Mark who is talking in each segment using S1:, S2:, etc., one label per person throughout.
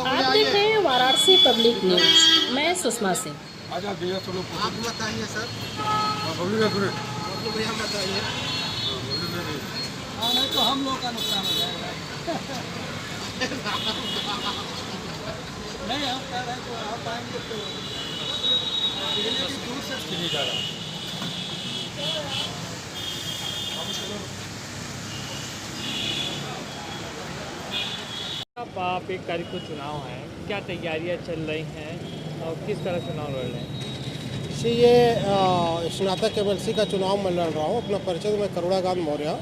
S1: आप देख रहे हैं वाराणसी पब्लिक न्यूज। मैं सुषमा सिंह।
S2: आप बताइए सर। बताइए।
S3: नहीं तो हम लोग का नुकसान हो जाएगा। नहीं हम कह रहे हैं तो आप आएंगे तो दूर से चली जा रहा।
S4: आप 1 तारीख को चुनाव है, क्या तैयारियां चल रही हैं और किस तरह चुनाव लड़ रहे हैं?
S2: जी, ये स्नातक एमएलसी का चुनाव मैं लड़ रहा हूँ। अपना परिचय मैं करुणाकांत मौर्य।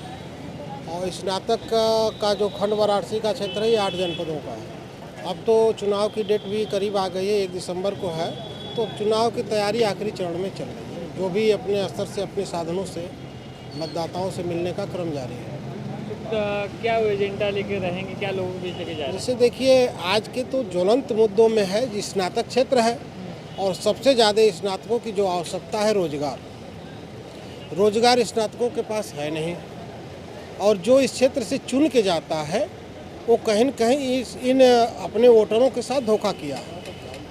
S2: और स्नातक का जो खंड वाराणसी का क्षेत्र है ये 8 जनपदों का है। अब तो चुनाव की डेट भी करीब आ गई है, 1 दिसंबर को है। तो चुनाव की तैयारी आखिरी चरण में चल रही है। जो भी अपने स्तर से अपने साधनों से मतदाताओं से मिलने का क्रम जारी है।
S4: तो क्या एजेंडा लेके रहेंगे, क्या लोगों के बीच लेके जा रहे हैं?
S2: जैसे देखिए, आज के तो ज्वलंत मुद्दों में है जी स्नातक क्षेत्र है, और सबसे ज़्यादा स्नातकों की जो आवश्यकता है रोजगार स्नातकों के पास है नहीं। और जो इस क्षेत्र से चुन के जाता है वो कहीं न कहीं इन अपने वोटरों के साथ धोखा किया है।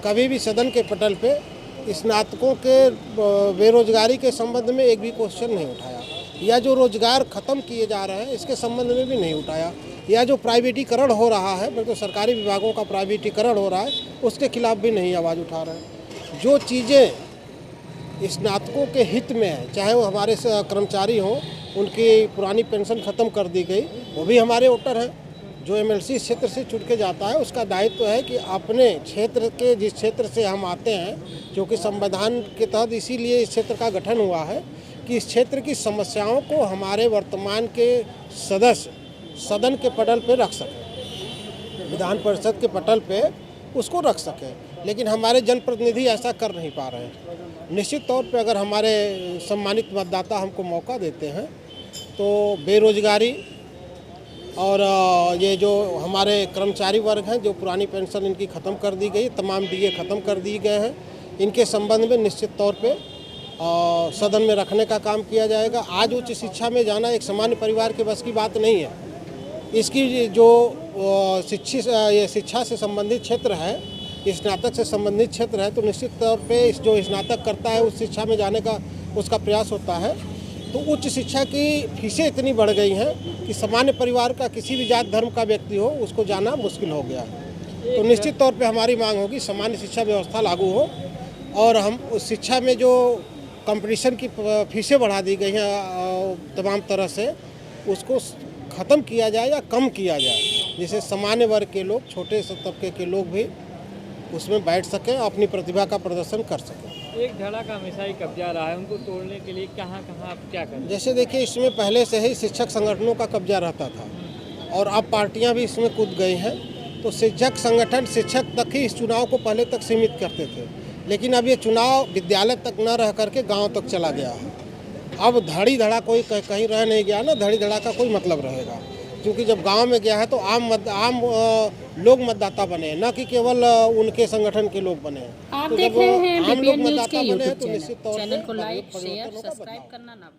S2: कभी भी सदन के पटल पे स्नातकों के बेरोजगारी के संबंध में एक भी क्वेश्चन नहीं उठाया, या जो रोजगार खत्म किए जा रहे हैं इसके संबंध में भी नहीं उठाया, या जो प्राइवेटीकरण हो रहा है, मतलब सरकारी विभागों का प्राइवेटीकरण हो रहा है, उसके खिलाफ भी नहीं आवाज़ उठा रहे हैं। जो चीज़ें स्नातकों के हित में है, चाहे वो हमारे कर्मचारी हों, उनकी पुरानी पेंशन ख़त्म कर दी गई, वो भी हमारे वोटर हैं। जो एमएलसी क्षेत्र से चुन के जाता है उसका दायित्व है कि अपने क्षेत्र के जिस क्षेत्र से हम आते हैं, क्योंकि संविधान के तहत इसीलिए इस क्षेत्र का गठन हुआ है कि इस क्षेत्र की समस्याओं को हमारे वर्तमान के सदस्य सदन के पटल पे रख सकें, विधान परिषद के पटल पे उसको रख सकें। लेकिन हमारे जनप्रतिनिधि ऐसा कर नहीं पा रहे हैं। निश्चित तौर पे अगर हमारे सम्मानित मतदाता हमको मौका देते हैं तो बेरोजगारी और ये जो हमारे कर्मचारी वर्ग हैं, जो पुरानी पेंशन इनकी ख़त्म कर दी गई, तमाम डीए ख़त्म कर दिए गए हैं, इनके संबंध में निश्चित तौर पे सदन में रखने का काम किया जाएगा। आज उच्च शिक्षा में जाना एक सामान्य परिवार के बस की बात नहीं है। इसकी जो ये शिक्षा से संबंधित क्षेत्र है, स्नातक से संबंधित क्षेत्र है, तो निश्चित तौर पे इस जो स्नातक करता है उस शिक्षा में जाने का उसका प्रयास होता है। तो उच्च शिक्षा की फीसें इतनी बढ़ गई हैं कि सामान्य परिवार का किसी भी जात धर्म का व्यक्ति हो उसको जाना मुश्किल हो गया है। तो निश्चित तौर पे हमारी मांग होगी सामान्य शिक्षा व्यवस्था लागू हो, और हम उस शिक्षा में जो कंपटीशन की फीसें बढ़ा दी गई हैं तमाम तरह से, उसको ख़त्म किया जाए या कम किया जाए, जिससे सामान्य वर्ग के लोग, छोटे तबके के लोग भी उसमें बैठ सकें, अपनी प्रतिभा का प्रदर्शन कर सकें।
S4: एक धड़ा का हमेशा ही कब्जा रहा है, उनको तोड़ने के लिए कहाँ आप क्या करें?
S2: जैसे देखिए, इसमें पहले से ही शिक्षक संगठनों का कब्जा रहता था, और अब पार्टियां भी इसमें कूद गई हैं। तो शिक्षक संगठन शिक्षक तक ही इस चुनाव को पहले तक सीमित करते थे, लेकिन अब ये चुनाव विद्यालय तक न रह करके गाँव तक चला गया है। अब धड़ी धड़ा कोई कहीं रह नहीं गया ना, धड़ी धड़ा का कोई मतलब रहेगा, क्योंकि जब गांव में गया है तो आम लोग मतदाता बने, न कि केवल उनके संगठन के लोग बने।
S1: आप
S2: तो
S1: देख रहे हैं
S2: आम लोग
S1: न्यूज
S2: मतदाता
S1: के
S2: बने हैं
S1: यूट्यूब
S2: तो निश्चित तौर
S1: चैनल
S2: पे
S1: को लाइक,
S2: परिवर्तन
S1: शेयर,
S2: होगा,
S1: सब्सक्राइब
S2: बदलाव।
S1: करना ना